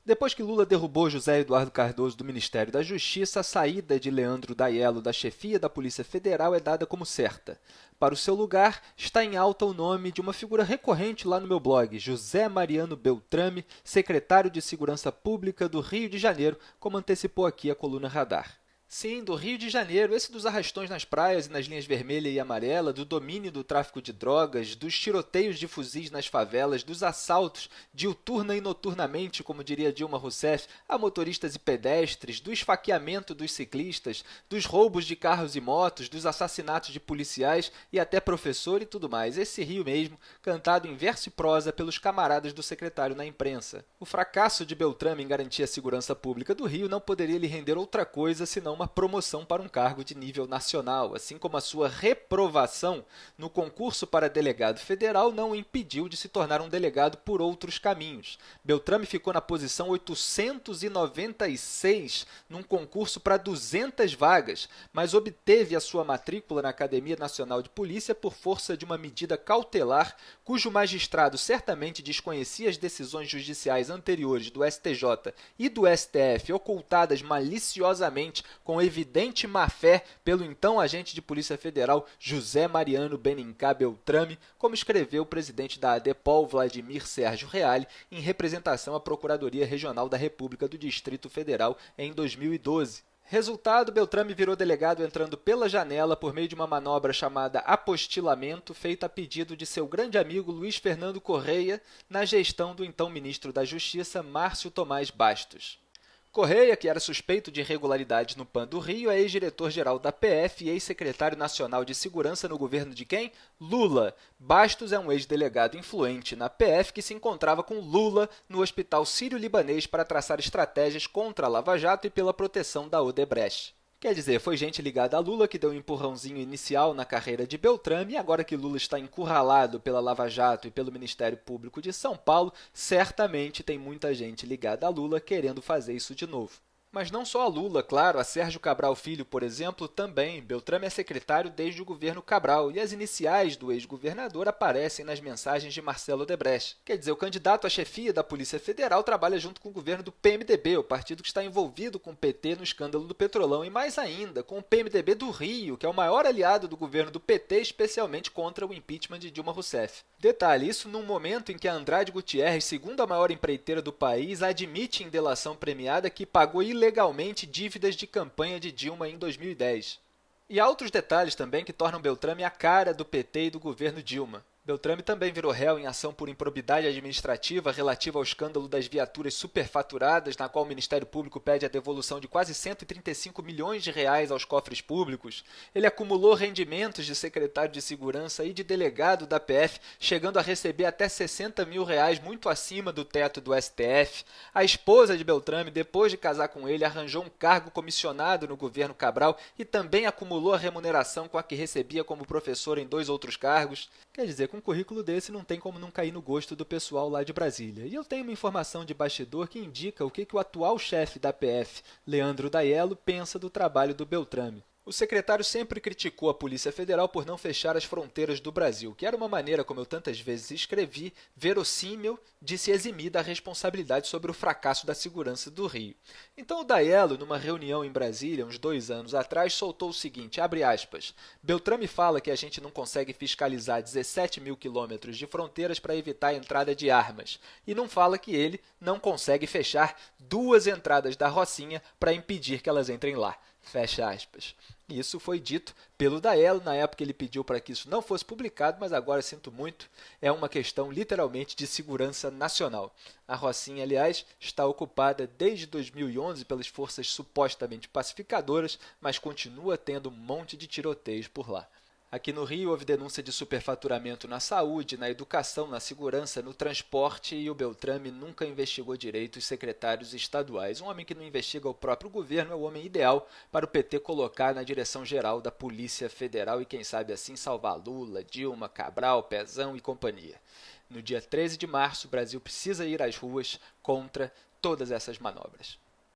Depois que Lula derrubou José Eduardo Cardoso do Ministério da Justiça, a saída de Leandro Daiello da chefia da Polícia Federal é dada como certa. Para o seu lugar, está em alta o nome de uma figura recorrente lá no meu blog, José Mariano Beltrame, secretário de Segurança Pública do Rio de Janeiro, como antecipou aqui a coluna Radar. Sim, do Rio de Janeiro, esse dos arrastões nas praias e nas linhas vermelha e amarela, do domínio do tráfico de drogas, dos tiroteios de fuzis nas favelas, dos assaltos, diuturna e noturnamente, como diria Dilma Rousseff, a motoristas e pedestres, do esfaqueamento dos ciclistas, dos roubos de carros e motos, dos assassinatos de policiais e até professor e tudo mais. Esse Rio mesmo, cantado em verso e prosa pelos camaradas do secretário na imprensa. O fracasso de Beltrame em garantir a segurança pública do Rio não poderia lhe render outra coisa senão uma promoção para um cargo de nível nacional, assim como a sua reprovação no concurso para delegado federal não o impediu de se tornar um delegado por outros caminhos. Beltrame ficou na posição 896 num concurso para 200 vagas, mas obteve a sua matrícula na Academia Nacional de Polícia por força de uma medida cautelar, cujo magistrado certamente desconhecia as decisões judiciais anteriores do STJ e do STF ocultadas maliciosamente com evidente má-fé pelo então agente de Polícia Federal José Mariano Benincá Beltrame, como escreveu o presidente da ADEPOL, Vladimir Sérgio Reale, em representação à Procuradoria Regional da República do Distrito Federal em 2012. Resultado, Beltrame virou delegado entrando pela janela por meio de uma manobra chamada apostilamento, feita a pedido de seu grande amigo Luiz Fernando Correia, na gestão do então ministro da Justiça, Márcio Tomás Bastos. Correia, que era suspeito de irregularidades no PAN do Rio, é ex-diretor-geral da PF e ex-secretário nacional de segurança no governo de quem? Lula. Bastos é um ex-delegado influente na PF que se encontrava com Lula no Hospital Sírio-Libanês para traçar estratégias contra a Lava Jato e pela proteção da Odebrecht. Quer dizer, foi gente ligada a Lula que deu um empurrãozinho inicial na carreira de Beltrame e agora que Lula está encurralado pela Lava Jato e pelo Ministério Público de São Paulo, certamente tem muita gente ligada a Lula querendo fazer isso de novo. Mas não só a Lula, claro, a Sérgio Cabral Filho, por exemplo, também. Beltrame é secretário desde o governo Cabral e as iniciais do ex-governador aparecem nas mensagens de Marcelo Odebrecht. Quer dizer, o candidato à chefia da Polícia Federal trabalha junto com o governo do PMDB, o partido que está envolvido com o PT no escândalo do Petrolão, e mais ainda, com o PMDB do Rio, que é o maior aliado do governo do PT, especialmente contra o impeachment de Dilma Rousseff. Detalhe, isso num momento em que a Andrade Gutierrez, segunda maior empreiteira do país, admite em delação premiada que pagou ilegalmente dívidas de campanha de Dilma em 2010. E há outros detalhes também que tornam Beltrame a cara do PT e do governo Dilma. Beltrame também virou réu em ação por improbidade administrativa relativa ao escândalo das viaturas superfaturadas, na qual o Ministério Público pede a devolução de quase 135 milhões de reais aos cofres públicos. Ele acumulou rendimentos de secretário de Segurança e de delegado da PF, chegando a receber até 60 mil reais, muito acima do teto do STF. A esposa de Beltrame, depois de casar com ele, arranjou um cargo comissionado no governo Cabral e também acumulou a remuneração com a que recebia como professor em 2 outros cargos. Quer dizer, com um currículo desse não tem como não cair no gosto do pessoal lá de Brasília. E eu tenho uma informação de bastidor que indica o que o atual chefe da PF, Leandro Daiello, pensa do trabalho do Beltrame. O secretário sempre criticou a Polícia Federal por não fechar as fronteiras do Brasil, que era uma maneira, como eu tantas vezes escrevi, verossímil de se eximir da responsabilidade sobre o fracasso da segurança do Rio. Então o Daiello, numa reunião em Brasília, uns 2 anos atrás, soltou o seguinte, abre aspas, Beltrame fala que a gente não consegue fiscalizar 17 mil quilômetros de fronteiras para evitar a entrada de armas, e não fala que ele não consegue fechar 2 entradas da Rocinha para impedir que elas entrem lá. Fecha aspas. Isso foi dito pelo Daiello, na época ele pediu para que isso não fosse publicado, mas agora sinto muito, é uma questão literalmente de segurança nacional. A Rocinha, aliás, está ocupada desde 2011 pelas forças supostamente pacificadoras, mas continua tendo um monte de tiroteios por lá. Aqui no Rio houve denúncia de superfaturamento na saúde, na educação, na segurança, no transporte e o Beltrame nunca investigou direito os secretários estaduais. Um homem que não investiga o próprio governo é o homem ideal para o PT colocar na direção geral da Polícia Federal e quem sabe assim salvar Lula, Dilma, Cabral, Pezão e companhia. No dia 13 de março, o Brasil precisa ir às ruas contra todas essas manobras.